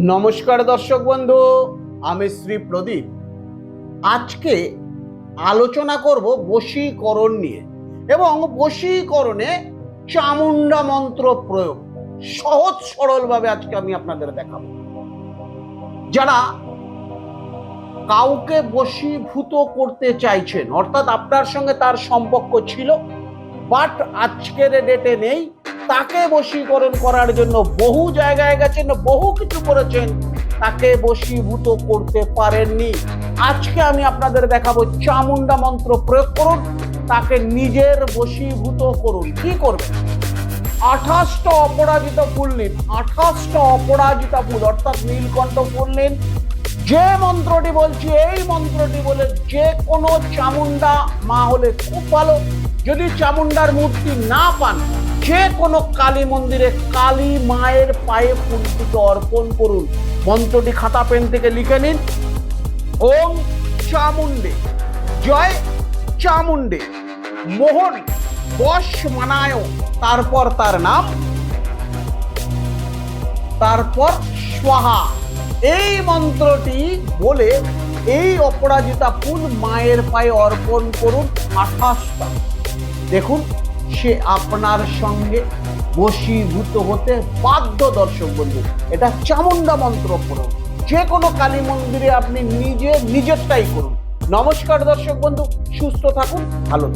নমস্কার দর্শক বন্ধু, আমি শ্রী প্রদীপ। আজকে আলোচনা করব বশীকরণ নিয়ে এবং বশীকরণে চামুন্ডা মন্ত্র প্রয়োগ সহজ সরলভাবে আজকে আমি আপনাদের দেখাবো। যারা কাউকে বশীভূত করতে চাইছেন, অর্থাৎ আপনার সঙ্গে তার সম্পর্ক ছিল বাট আজকের ডেটে নেই, তাকে বশীকরণ করার জন্য বহু জায়গায় গেছেন, বহু কিছু করেছেন, তাকে বশীভূত করতে পারেননি। আজকে আমি আপনাদের দেখাবো চামুন্ডা মন্ত্র প্রয়োগ করুন, তাকে নিজের বশীভূত করুন। কি করবেন? 28টা অপরাজিতা ফুল নিন, 28টা অপরাজিতা ফুল অর্থাৎ নীলকণ্ঠ ফুল নিন। যে মন্ত্রটি বলছি এই মন্ত্রটি বলে যে কোনো চামুন্ডা মা হলে খুব ভালো। যদি চামুন্ডার মূর্তি না পান, যে কোনো কালী মন্দিরে কালী মায়ের পায়ে ফুল দুটো অর্পণ করুন। মন্ত্রটি খাতা পেন থেকে লিখে নিন। ওম চামুন্ডে জয় চামুন্ডে মোহন বশ মানায়, তারপর তার নাম, তারপর স্বাহা। এই মন্ত্রটি বলে এই অপরাজিতা ফুল মায়ের পায়ে অর্পণ করুন 28টা। দেখুন, সে আপনার সঙ্গে বশীভূত হতে বাধ্য। দর্শক বন্ধু, এটা চামুন্ডা মন্ত্র করুন, যে কোনো কালী মন্দিরে আপনি নিজেরটাই করুন। নমস্কার দর্শক বন্ধু, সুস্থ থাকুন, ভালো থাকুন।